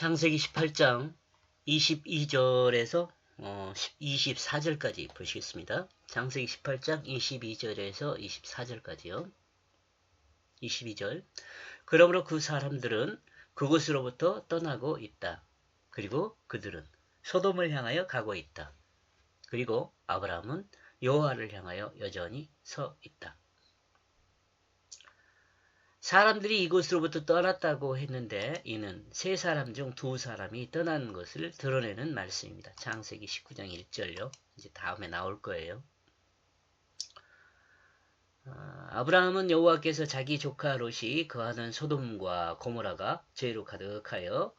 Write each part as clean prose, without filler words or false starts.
창세기 18장 22절에서 24절까지 보시겠습니다. 창세기 18장 22절에서 24절까지요. 22절. 그러므로 그 사람들은 그곳으로부터 떠나고 있다. 그리고 그들은 소돔을 향하여 가고 있다. 그리고 아브라함은 여호와를 향하여 여전히 서 있다. 사람들이 이곳으로부터 떠났다고 했는데 이는 세 사람 중 두 사람이 떠난 것을 드러내는 말씀입니다. 창세기 19장 1절요. 이제 다음에 나올 거예요. 아브라함은 여호와께서 자기 조카 롯이 거하는 소돔과 고모라가 죄로 가득하여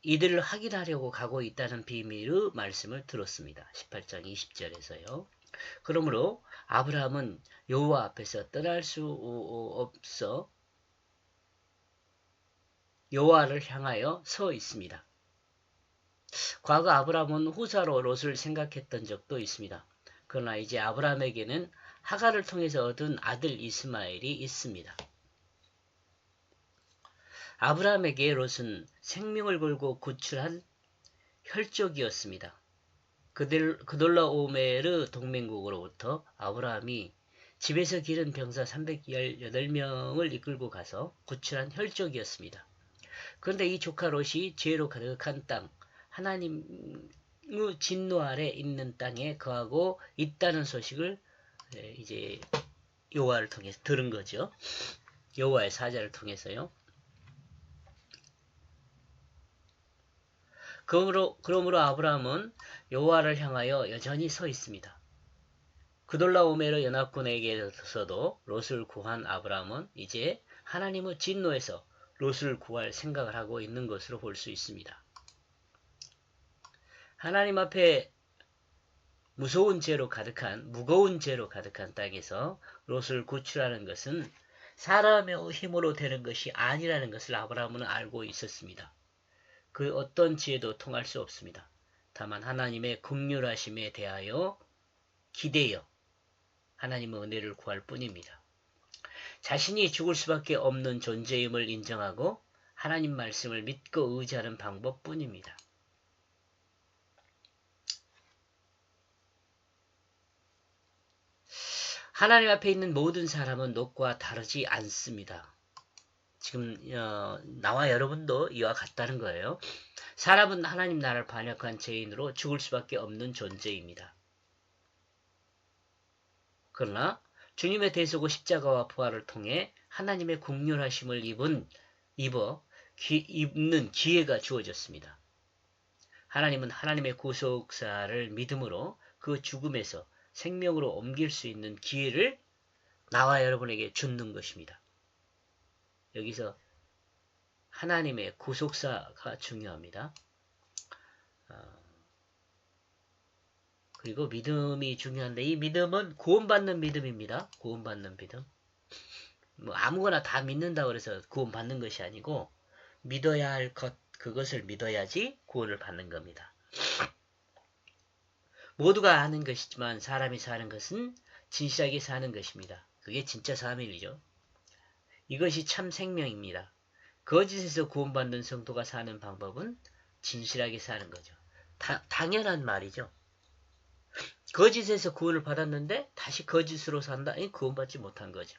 이들을 확인하려고 가고 있다는 비밀의 말씀을 들었습니다. 18장 20절에서요. 그러므로 아브라함은 여호와 앞에서 떠날 수 없어 여호와를 향하여 서 있습니다. 과거 아브라함은 후사로 롯을 생각했던 적도 있습니다. 그러나 이제 아브라함에게는 하갈을 통해서 얻은 아들 이스마엘이 있습니다. 아브라함에게 롯은 생명을 걸고 구출한 혈족이었습니다. 그돌라오메르 동맹국으로부터 아브라함이 집에서 기른 병사 318명을 이끌고 가서 구출한 혈족이었습니다. 그런데 이 조카 롯이 죄로 가득한 땅, 하나님의 진노 아래 있는 땅에 거하고 있다는 소식을 이제 여호와를 통해서 들은 거죠. 여호와의 사자를 통해서요. 그러므로 아브라함은 여호와를 향하여 여전히 서 있습니다. 그돌라오메르 연합군에게서도 롯을 구한 아브라함은 이제 하나님의 진노에서 롯을 구할 생각을 하고 있는 것으로 볼 수 있습니다. 하나님 앞에 무거운 죄로 가득한 땅에서 롯을 구출하는 것은 사람의 힘으로 되는 것이 아니라는 것을 아브라함은 알고 있었습니다. 그 어떤 지혜도 통할 수 없습니다. 다만 하나님의 긍휼하심에 대하여 기대어 하나님의 은혜를 구할 뿐입니다. 자신이 죽을 수밖에 없는 존재임을 인정하고 하나님 말씀을 믿고 의지하는 방법뿐입니다. 하나님 앞에 있는 모든 사람은 롯과 다르지 않습니다. 지금 나와 여러분도 이와 같다는 거예요. 사람은 하나님 나라를 반역한 죄인으로 죽을 수밖에 없는 존재입니다. 그러나 주님의 대속의 십자가와 부활을 통해 하나님의 긍휼하심을 입는 기회가 주어졌습니다. 하나님은 하나님의 구속사를 믿음으로 그 죽음에서 생명으로 옮길 수 있는 기회를 나와 여러분에게 주는 것입니다. 여기서 하나님의 구속사가 중요합니다. 그리고 믿음이 중요한데 이 믿음은 구원받는 믿음입니다. 구원받는 믿음. 뭐 아무거나 다 믿는다고 해서 구원받는 것이 아니고 믿어야 할 그것을 믿어야지 구원을 받는 겁니다. 모두가 아는 것이지만 사람이 사는 것은 진실하게 사는 것입니다. 그게 진짜 사밀이죠. 이것이 참 생명입니다. 거짓에서 구원받는 성도가 사는 방법은 진실하게 사는 거죠. 당연한 말이죠. 거짓에서 구원을 받았는데 다시 거짓으로 산다? 구원받지 못한 거죠.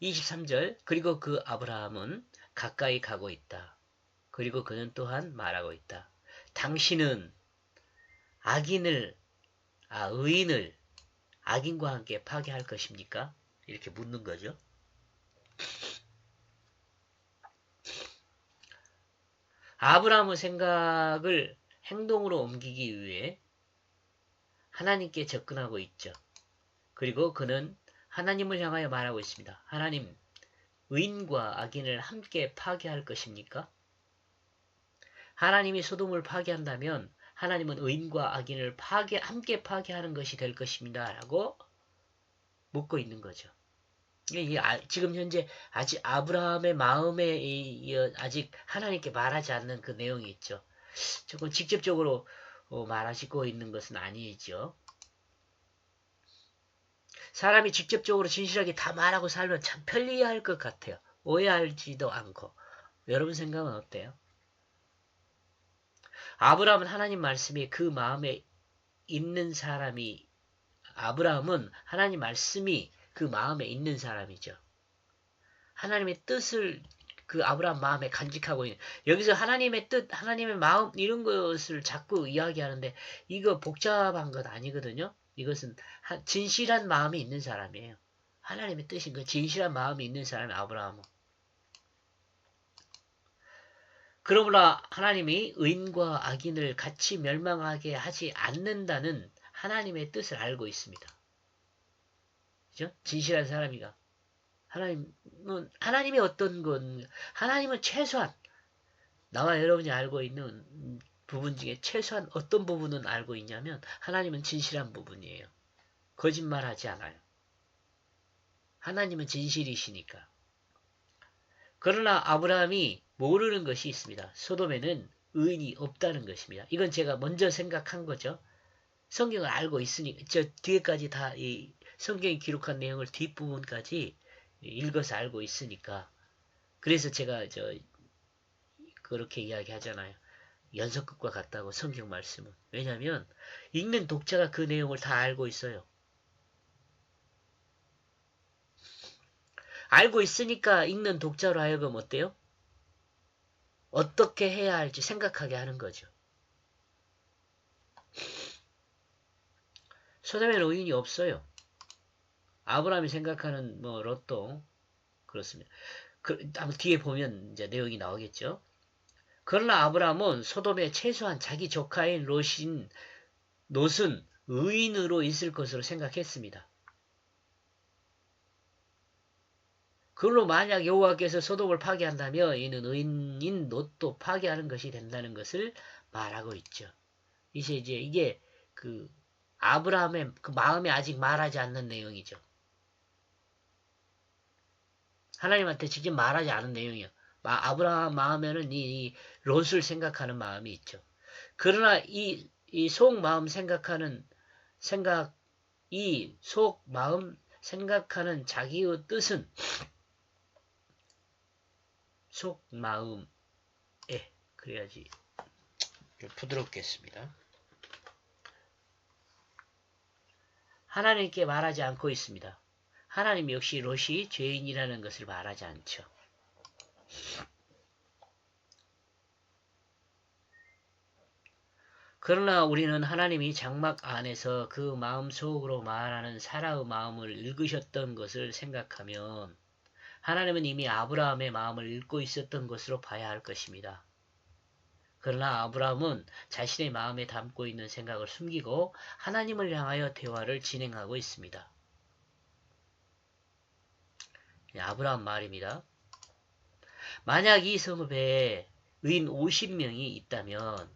23절 그리고 그 아브라함은 가까이 가고 있다. 그리고 그는 또한 말하고 있다. 당신은 의인을 악인과 함께 파괴할 것입니까? 이렇게 묻는 거죠. 아브라함의 생각을 행동으로 옮기기 위해 하나님께 접근하고 있죠. 그리고 그는 하나님을 향하여 말하고 있습니다. 하나님, 의인과 악인을 함께 파괴할 것입니까? 하나님이 소돔을 파괴한다면 하나님은 의인과 악인을 함께 파괴하는 것이 될 것입니다. 라고 묻고 있는 거죠. 지금 현재 아직 아브라함의 마음에 아직 하나님께 말하지 않는 그 내용이 있죠. 조금 직접적으로 말하시고 있는 것은 아니죠. 사람이 직접적으로 진실하게 다 말하고 살면 참 편리할 것 같아요. 오해하지도 않고. 여러분 생각은 어때요? 아브라함은 하나님 말씀이 그 마음에 있는 사람이, 아브라함은 하나님 말씀이 그 마음에 있는 사람이죠. 하나님의 뜻을 그 아브라함 마음에 간직하고 있는, 여기서 하나님의 뜻, 하나님의 마음 이런 것을 자꾸 이야기하는데 이거 복잡한 것 아니거든요. 이것은 진실한 마음이 있는 사람이에요. 하나님의 뜻인 그 진실한 마음이 있는 사람이 아브라함은. 그러므로 하나님이 의인과 악인을 같이 멸망하게 하지 않는다는 하나님의 뜻을 알고 있습니다. 그죠? 진실한 사람이가. 하나님이 어떤 건, 하나님은 최소한, 나와 여러분이 알고 있는 부분 중에 최소한 어떤 부분은 알고 있냐면, 하나님은 진실한 부분이에요. 거짓말하지 않아요. 하나님은 진실이시니까. 그러나 아브라함이 모르는 것이 있습니다. 소돔에는 의인이 없다는 것입니다. 이건 제가 먼저 생각한 거죠. 성경을 알고 있으니, 저 뒤에까지 다 이 성경이 기록한 내용을 뒷부분까지 읽어서 알고 있으니까. 그래서 제가 그렇게 이야기하잖아요. 연속극과 같다고 성경 말씀은. 왜냐하면 읽는 독자가 그 내용을 다 알고 있어요. 알고 있으니까 읽는 독자로 하여금 어때요? 어떻게 해야 할지 생각하게 하는 거죠. 소돔에는 의인이 없어요. 아브라함이 생각하는 롯도 그렇습니다. 뒤에 보면 이제 내용이 나오겠죠. 그러나 아브라함은 소돔에 최소한 자기 조카인 롯은 의인으로 있을 것으로 생각했습니다. 그걸로 만약 여호와께서 소돔을 파괴한다면 이는 의인인 롯도 파괴하는 것이 된다는 것을 말하고 있죠. 이제 이게 그 아브라함의 그 마음에 아직 말하지 않는 내용이죠. 하나님한테 직접 말하지 않은 내용이에요. 아브라함 마음에는 이 롯을 생각하는 마음이 있죠. 그러나 이 속마음 생각하는 이 속마음 생각하는 자기의 뜻은 속마음에, 그래야지 부드럽게 했습니다. 하나님께 말하지 않고 있습니다. 하나님 역시 롯이 죄인이라는 것을 말하지 않죠. 그러나 우리는 하나님이 장막 안에서 그 마음 속으로 말하는 사라의 마음을 읽으셨던 것을 생각하면 하나님은 이미 아브라함의 마음을 읽고 있었던 것으로 봐야 할 것입니다. 그러나 아브라함은 자신의 마음에 담고 있는 생각을 숨기고 하나님을 향하여 대화를 진행하고 있습니다. 아브라함 말입니다. 만약 이 성읍에 의인 50명이 있다면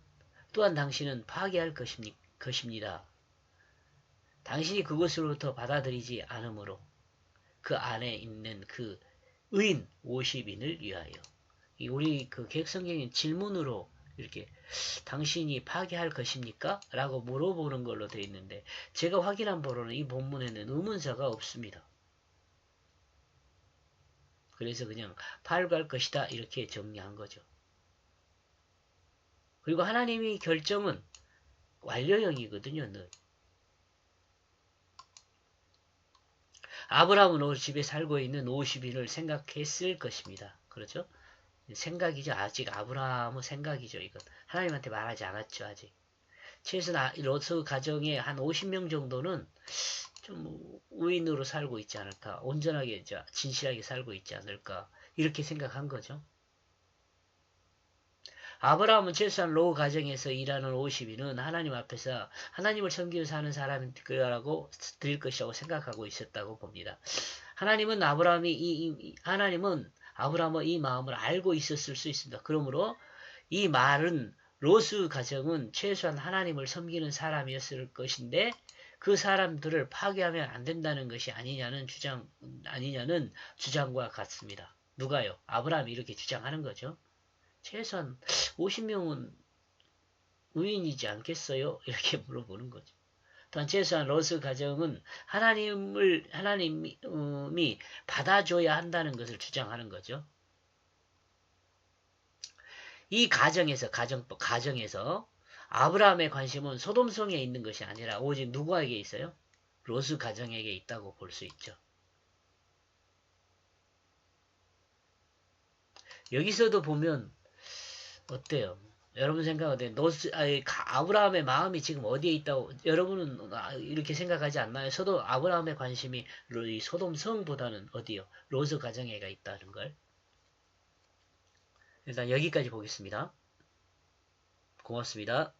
또한 당신은 파괴할 것입니다. 당신이 그것으로부터 받아들이지 않으므로 그 안에 있는 그 의인 50인을 위하여. 우리 그 개혁성경의 질문으로 이렇게 당신이 파괴할 것입니까? 라고 물어보는 걸로 되어 있는데 제가 확인한 바로는 이 본문에는 의문사가 없습니다. 그래서 그냥 파괴할 것이다 이렇게 정리한 거죠. 그리고 하나님의 결정은 완료형이거든요. 늘. 아브라함은 우리 집에 살고 있는 50인을 생각했을 것입니다. 그렇죠? 생각이죠. 아직 아브라함의 생각이죠. 이건 하나님한테 말하지 않았죠. 아직. 최소한 롯의 가정에 한 50명 정도는 좀 우인으로 살고 있지 않을까. 온전하게 진실하게 살고 있지 않을까. 이렇게 생각한 거죠. 아브라함은 최소한 롯 가정에서 일하는 50인은 하나님 앞에서 하나님을 섬기며 사는 사람이라고 드릴 것이라고 생각하고 있었다고 봅니다. 하나님은 아브라함의 이 마음을 알고 있었을 수 있습니다. 그러므로 이 말은 롯의 가정은 최소한 하나님을 섬기는 사람이었을 것인데 그 사람들을 파괴하면 안 된다는 것이 아니냐는 주장과 같습니다. 누가요? 아브라함이 이렇게 주장하는 거죠. 최소한 50명은 의인이지 않겠어요? 이렇게 물어보는 거죠. 또한 최소한 로스 가정은 하나님이 받아줘야 한다는 것을 주장하는 거죠. 이 가정에서 아브라함의 관심은 소돔성에 있는 것이 아니라 오직 누구에게 있어요? 로스 가정에게 있다고 볼 수 있죠. 여기서도 보면 어때요? 여러분 생각 어때요? 아브라함의 마음이 지금 어디에 있다고 여러분은 이렇게 생각하지 않나요? 아브라함의 관심이 이 소돔 성보다는 어디요? 로스 가정에가 있다는 걸. 일단 여기까지 보겠습니다. 고맙습니다.